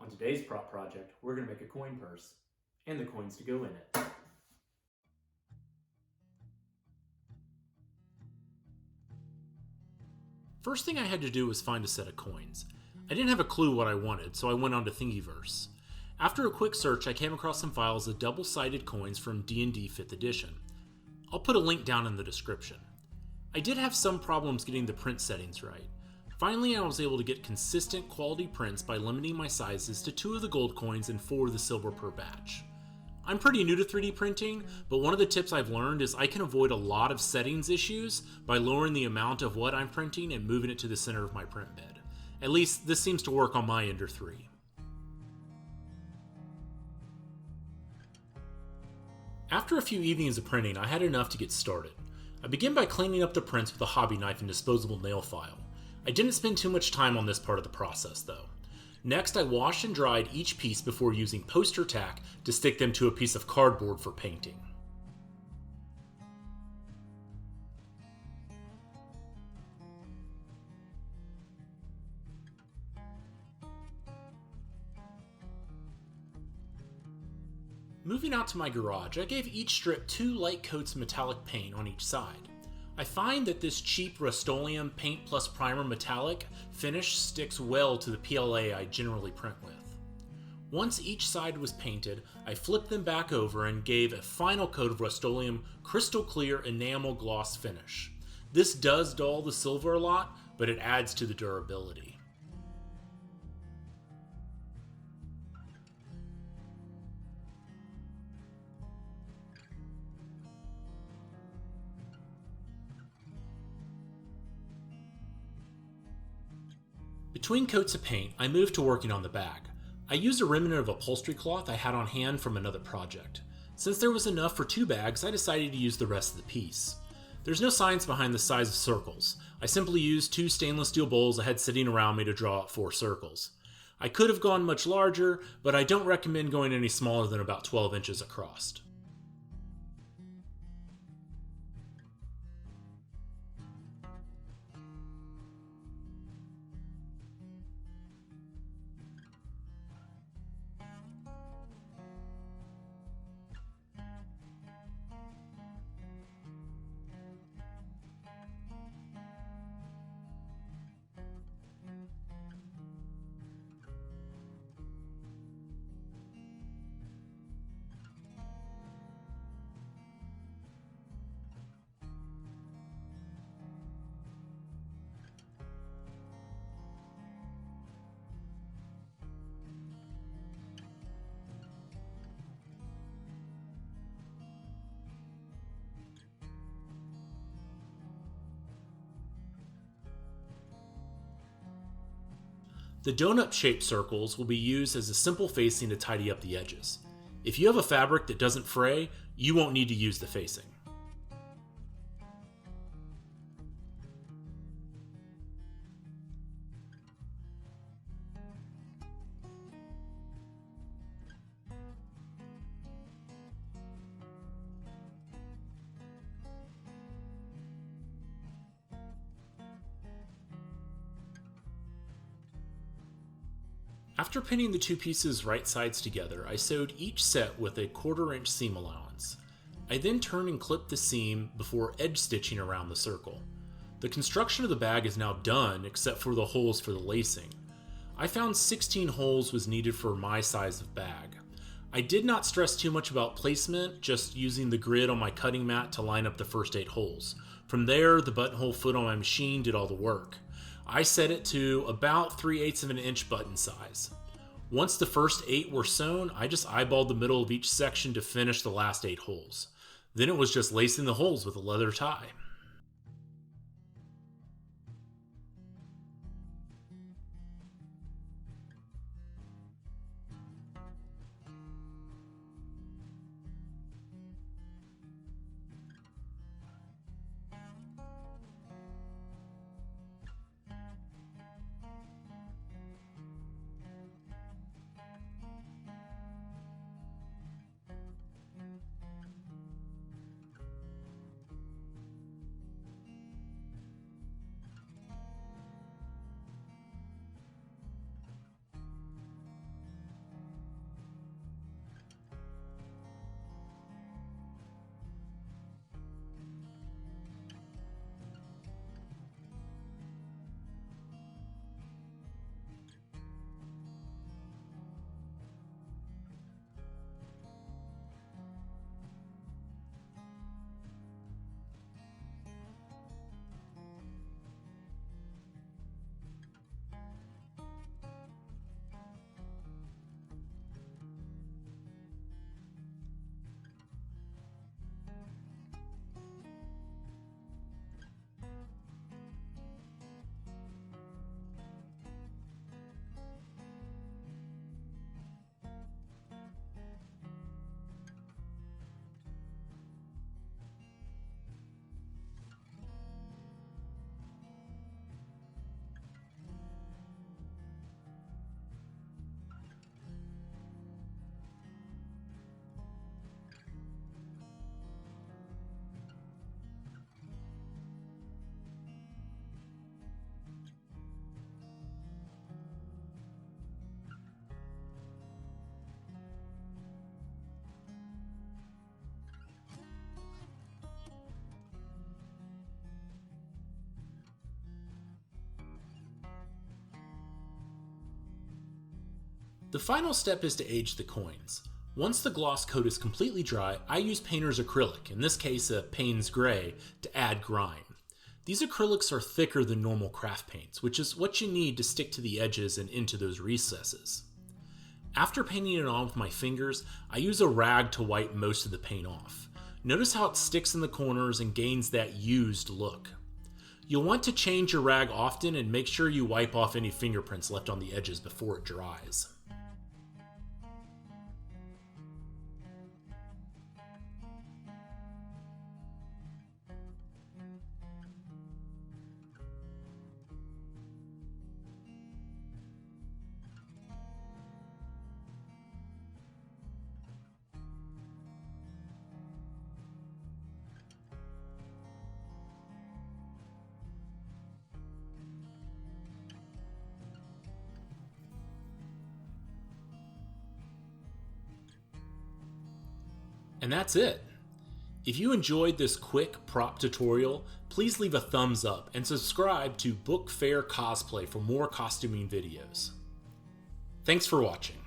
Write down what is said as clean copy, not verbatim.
On today's prop project, we're going to make a coin purse, and the coins to go in it. First thing I had to do was find a set of coins. I didn't have a clue what I wanted, so I went on to Thingiverse. After a quick search, I came across some files of double-sided coins from D&D 5th edition. I'll put a link down in the description. I did have some problems getting the print settings right. Finally, I was able to get consistent quality prints by limiting my sizes to 2 of the gold coins and 4 of the silver per batch. I'm pretty new to 3D printing, but one of the tips I've learned is I can avoid a lot of settings issues by lowering the amount of what I'm printing and moving it to the center of my print bed. At least, this seems to work on my Ender 3. After a few evenings of printing, I had enough to get started. I began by cleaning up the prints with a hobby knife and disposable nail file. I didn't spend too much time on this part of the process, though. Next, I washed and dried each piece before using poster tack to stick them to a piece of cardboard for painting. Moving out to my garage, I gave each strip 2 light coats of metallic paint on each side. I find that this cheap Rust-Oleum Paint Plus Primer metallic finish sticks well to the PLA I generally print with. Once each side was painted, I flipped them back over and gave a final coat of Rust-Oleum crystal clear enamel gloss finish. This does dull the silver a lot, but it adds to the durability. Between coats of paint, I moved to working on the bag. I used a remnant of upholstery cloth I had on hand from another project. Since there was enough for 2 bags, I decided to use the rest of the piece. There's no science behind the size of circles. I simply used 2 stainless steel bowls I had sitting around me to draw out 4 circles. I could have gone much larger, but I don't recommend going any smaller than about 12 inches across. The donut-shaped circles will be used as a simple facing to tidy up the edges. If you have a fabric that doesn't fray, you won't need to use the facing. After pinning the 2 pieces right sides together, I sewed each set with a 1/4 inch seam allowance. I then turned and clipped the seam before edge stitching around the circle. The construction of the bag is now done except for the holes for the lacing. I found 16 holes was needed for my size of bag. I did not stress too much about placement, just using the grid on my cutting mat to line up the first 8 holes. From there, the buttonhole foot on my machine did all the work. I set it to about 3/8 of an inch button size. Once the first 8 were sewn, I just eyeballed the middle of each section to finish the last 8 holes. Then it was just lacing the holes with a leather tie. The final step is to age the coins. Once the gloss coat is completely dry, I use painter's acrylic, in this case a Payne's Gray, to add grime. These acrylics are thicker than normal craft paints, which is what you need to stick to the edges and into those recesses. After painting it on with my fingers, I use a rag to wipe most of the paint off. Notice how it sticks in the corners and gains that used look. You'll want to change your rag often and make sure you wipe off any fingerprints left on the edges before it dries. And that's it. If you enjoyed this quick prop tutorial, please leave a thumbs up and subscribe to Book Fair Cosplay for more costuming videos. Thanks for watching.